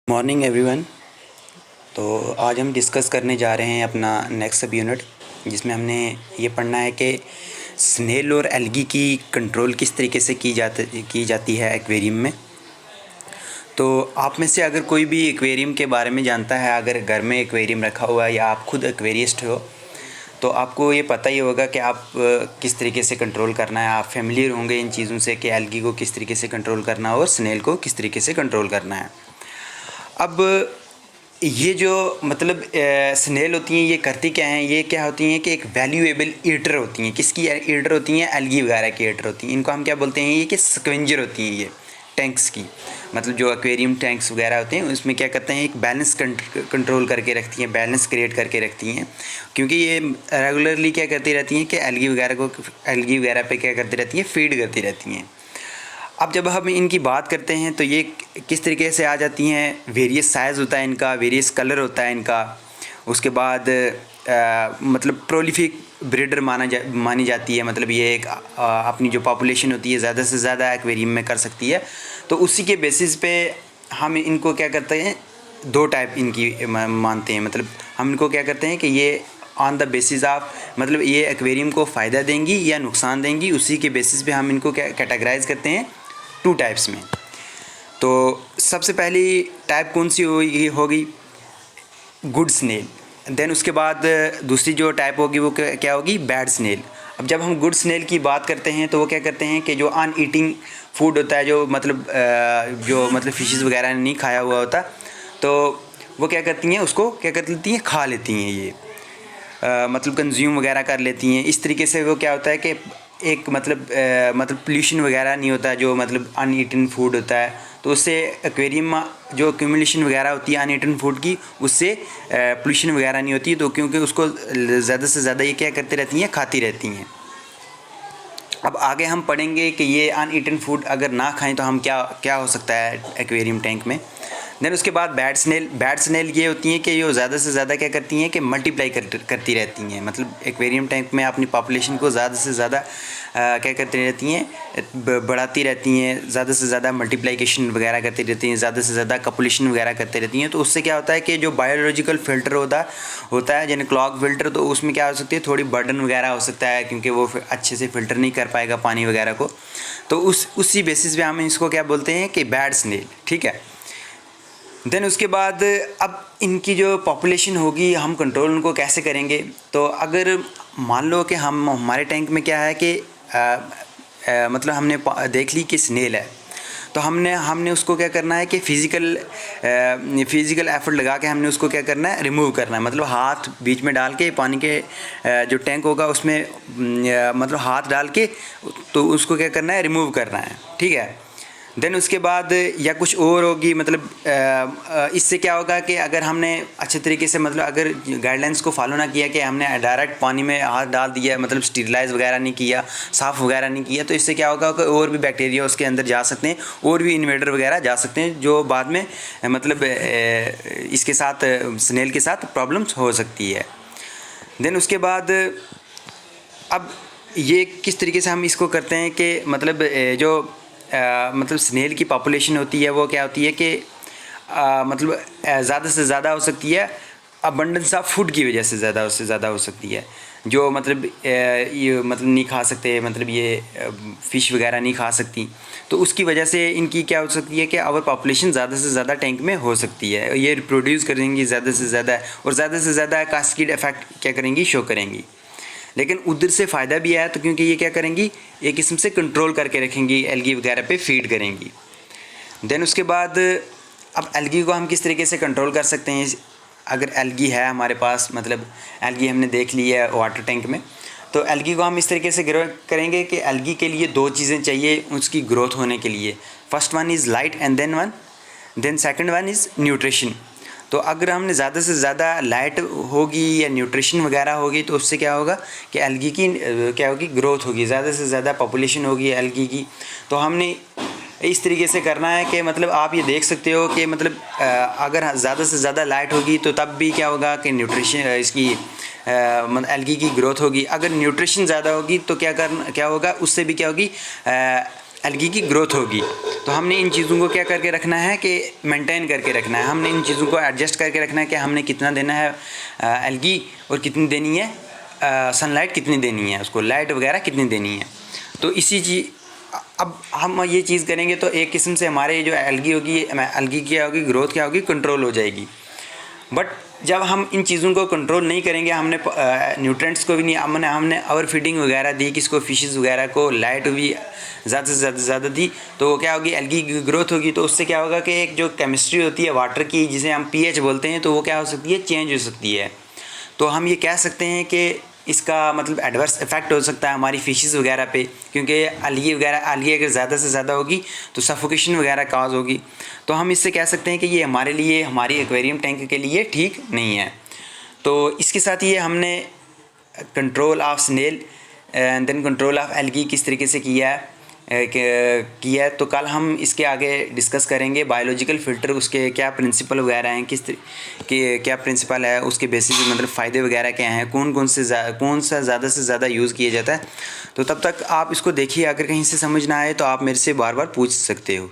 Morning everyone. तो आज हम डिस्कस करने जा रहे हैं अपना नेक्स्ट सब यूनिट, जिसमें हमने ये पढ़ना है कि स्नेल और एल्गी की कंट्रोल किस तरीके से की जाती है एक्वेरियम में। तो आप में से अगर कोई भी एक्वेरियम के बारे में जानता है, अगर घर में एक्वेरियम रखा हुआ है या आप खुद एक्वेरियस्ट हो, तो आपको ये पता ही होगा कि आप किस तरीके से कंट्रोल करना है। आप फेमिलियर होंगे इन चीज़ों से कि एल्गी को किस तरीके से कंट्रोल करना है और स्नेल को किस तरीके से कंट्रोल करना है। अब ये जो मतलब स्नेल होती हैं, ये करती क्या हैं, ये क्या होती हैं कि एक वैल्यूएबल ईटर होती हैं। किसकी ईटर होती हैं? एल्गी वगैरह की ईटर होती हैं। इनको हम क्या बोलते हैं? ये कि स्क्वेंजर होती हैं ये टैंक्स की, मतलब जो एक्वेरियम टैंक्स वगैरह होते हैं उसमें क्या करते हैं, एक बैलेंस कंट्रोल करके रखती हैं, बैलेंस क्रिएट करके रखती हैं। क्योंकि ये रेगुलरली क्या करती रहती हैं कि एल्गी वगैरह पे क्या करती रहती हैं, फीड करती रहती हैं। अब जब हम इनकी बात करते हैं तो ये किस तरीके से आ जाती हैं, वेरियस साइज़ होता है इनका, वेरियस कलर होता है इनका। उसके बाद मतलब प्रोलिफिक ब्रीडर मानी जाती है, मतलब ये एक अपनी जो पॉपुलेशन होती है ज़्यादा से ज़्यादा एक्वेरियम में कर सकती है। तो उसी के बेसिस पे हम इनको क्या करते हैं, दो टाइप इनकी मानते हैं। मतलब हम इनको क्या करते हैं कि ये ऑन द बेसिस ऑफ, मतलब ये एक्वेरियम को फ़ायदा देंगी या नुकसान देंगी, उसी के बेसिस पे हम इनको क्या कैटेगराइज करते हैं, टू टाइप्स में। तो सबसे पहली टाइप कौन सी होगी? Good snail. देन उसके बाद दूसरी जो टाइप होगी वो क्या होगी? Bad snail. अब जब हम गुड स्नेल की बात करते हैं तो वो क्या करते हैं कि जो अन ईटिंग फूड होता है, जो मतलब फिशेस वगैरह ने नहीं खाया हुआ होता, तो वो क्या करती हैं, उसको क्या कर लेती हैं, खा लेती हैं ये, मतलब कंज्यूम वगैरह कर लेती हैं। इस तरीके से वो क्या होता है कि एक मतलब पोल्यूशन वगैरह नहीं होता, जो मतलब अनईटन फूड होता है, तो उससे एक्वेरियम में जो एक्यूमुलेशन वगैरह होती है अनईटन फूड की, उससे पोल्यूशन वगैरह नहीं होती। तो क्योंकि उसको ज़्यादा से ज़्यादा ये क्या करती रहती हैं, खाती रहती हैं। अब आगे हम पढ़ेंगे कि ये अनईटन फूड अगर ना खाएं तो हम क्या हो सकता है एक्वेरियम टैंक में। देन उसके बाद बैड स्नेल ये होती हैं कि जो ज़्यादा से ज़्यादा क्या करती हैं कि मल्टीप्लाई करती रहती हैं। मतलब एक्वेरियम टैंक में अपनी पॉपुलेशन को ज़्यादा से ज़्यादा क्या करती रहती हैं, बढ़ाती रहती हैं, ज़्यादा से ज़्यादा मल्टीप्लिकेशन वगैरह करती रहती हैं, ज़्यादा से ज़्यादा कपुलेशन वगैरह करती रहती हैं। तो उससे क्या होता है कि जो बायोलॉजिकल फ़िल्टर होता है, यानी क्लॉग फ़िल्टर, तो उसमें क्या हो सकती है, थोड़ी बर्डन वगैरह हो सकता है, क्योंकि वो अच्छे से फ़िल्टर नहीं कर पाएगा पानी वगैरह को। तो उसी बेसिस पे हम इसको क्या बोलते हैं कि बैड स्नेल, ठीक है। देन उसके बाद अब इनकी जो पॉपुलेशन होगी, हम कंट्रोल उनको कैसे करेंगे? तो अगर मान लो कि हमारे टैंक में क्या है कि मतलब हमने देख ली कि स्नेल है, तो हमने उसको क्या करना है कि फिज़िकल एफर्ट लगा के हमने उसको क्या करना है, रिमूव करना है। मतलब हाथ बीच में डाल के पानी के जो टैंक होगा उसमें मतलब हाथ डाल के तो उसको क्या करना है, रिमूव करना है, ठीक है। देन उसके बाद या कुछ और होगी, मतलब इससे क्या होगा कि अगर हमने अच्छे तरीके से, मतलब अगर गाइडलाइंस को फॉलो ना किया कि हमने डायरेक्ट पानी में हाथ डाल दिया, मतलब स्टीरिलाइज वगैरह नहीं किया, साफ़ वगैरह नहीं किया, तो इससे क्या होगा कि और भी बैक्टीरिया उसके अंदर जा सकते हैं, और भी इन्वेडर वगैरह जा सकते हैं, जो बाद में मतलब इसके साथ स्नेल के साथ प्रॉब्लम्स हो सकती है। देन उसके बाद अब ये किस तरीके से हम इसको करते हैं कि मतलब जो मतलब स्नेल की पॉपुलेशन होती है वो क्या होती है कि मतलब ज़्यादा से ज़्यादा हो सकती है अबंडेंस ऑफ फूड की वजह से, ज़्यादा से ज़्यादा हो सकती है। जो मतलब ये मतलब नहीं खा सकते, मतलब ये फ़िश वगैरह नहीं खा सकती, तो उसकी वजह से इनकी क्या हो सकती है कि आवर पॉपुलेशन ज़्यादा से ज़्यादा टैंक में हो सकती है। ये रिप्रोड्यूस करेंगी ज़्यादा से ज़्यादा, और ज़्यादा से ज़्यादा कास्केड इफेक्ट क्या करेंगी, शो करेंगी। लेकिन उधर से फ़ायदा भी है, तो क्योंकि ये क्या करेंगी, एक किस्म से कंट्रोल करके रखेंगी, एल्गी वगैरह पे फीड करेंगी। देन उसके बाद अब एल्गी को हम किस तरीके से कंट्रोल कर सकते हैं? अगर एल्गी है हमारे पास, मतलब एल्गी हमने देख ली है वाटर टैंक में, तो एल्गी को हम इस तरीके से ग्रो करेंगे कि एल्गी के लिए दो चीज़ें चाहिए उसकी ग्रोथ होने के लिए। First one is light and then second one is nutrition. तो अगर हमने ज़्यादा से ज़्यादा लाइट होगी या न्यूट्रिशन वगैरह होगी, तो उससे क्या होगा कि एल्गी की क्या होगी, ग्रोथ होगी, ज़्यादा से ज़्यादा पॉपुलेशन होगी एल्गी की। तो हमने इस तरीके से करना है कि मतलब आप ये देख सकते हो कि मतलब अगर ज़्यादा से ज़्यादा लाइट होगी तो तब भी क्या होगा कि न्यूट्रिशन इसकी मतलब एल्गी की ग्रोथ होगी। अगर न्यूट्रिशन ज़्यादा होगी तो क्या होगा, उससे भी क्या होगी, एल्गी की ग्रोथ होगी। तो हमने इन चीज़ों को क्या करके रखना है कि मेंटेन करके रखना है, हमने इन चीज़ों को एडजस्ट करके रखना है कि हमने कितना देना है एल्गी और कितनी देनी है सनलाइट, कितनी देनी है उसको, लाइट वगैरह कितनी देनी है। तो इसी चीज़ अब हम ये चीज़ करेंगे तो एक किस्म से हमारे जो एल्गी होगी, एल्गी क्या होगी, ग्रोथ क्या होगी, कंट्रोल हो जाएगी। बट जब हम इन चीज़ों को कंट्रोल नहीं करेंगे, हमने न्यूट्रेंट्स को भी नहीं, हमने ओवर फीडिंग वगैरह दी, किसको फिशेस वगैरह को लाइट भी ज़्यादा से ज़्यादा दी, तो वो क्या होगी, एल्गी की ग्रोथ होगी। तो उससे क्या होगा कि एक जो केमिस्ट्री होती है वाटर की, जिसे हम पीएच बोलते हैं, तो वो क्या हो सकती है, चेंज हो सकती है। तो हम ये कह सकते हैं कि इसका मतलब एडवर्स इफेक्ट हो सकता है हमारी फिशेस वगैरह पे, क्योंकि एल्गी अगर ज़्यादा से ज़्यादा होगी तो सफोकेशन वगैरह काज होगी। तो हम इससे कह सकते हैं कि ये हमारे लिए, हमारी एक्वेरियम टैंक के लिए ठीक नहीं है। तो इसके साथ ये हमने control of snail and then control of algae किस तरीके से किया है। तो कल हम इसके आगे डिस्कस करेंगे बायोलॉजिकल फ़िल्टर, उसके क्या प्रिंसिपल वगैरह हैं, क्या प्रिंसिपल है, उसके बेसिस मतलब फ़ायदे वगैरह क्या हैं, कौन सा ज़्यादा से ज़्यादा यूज़ किया जाता है। तो तब तक आप इसको देखिए, अगर कहीं से समझ ना आए तो आप मेरे से बार बार पूछ सकते हो।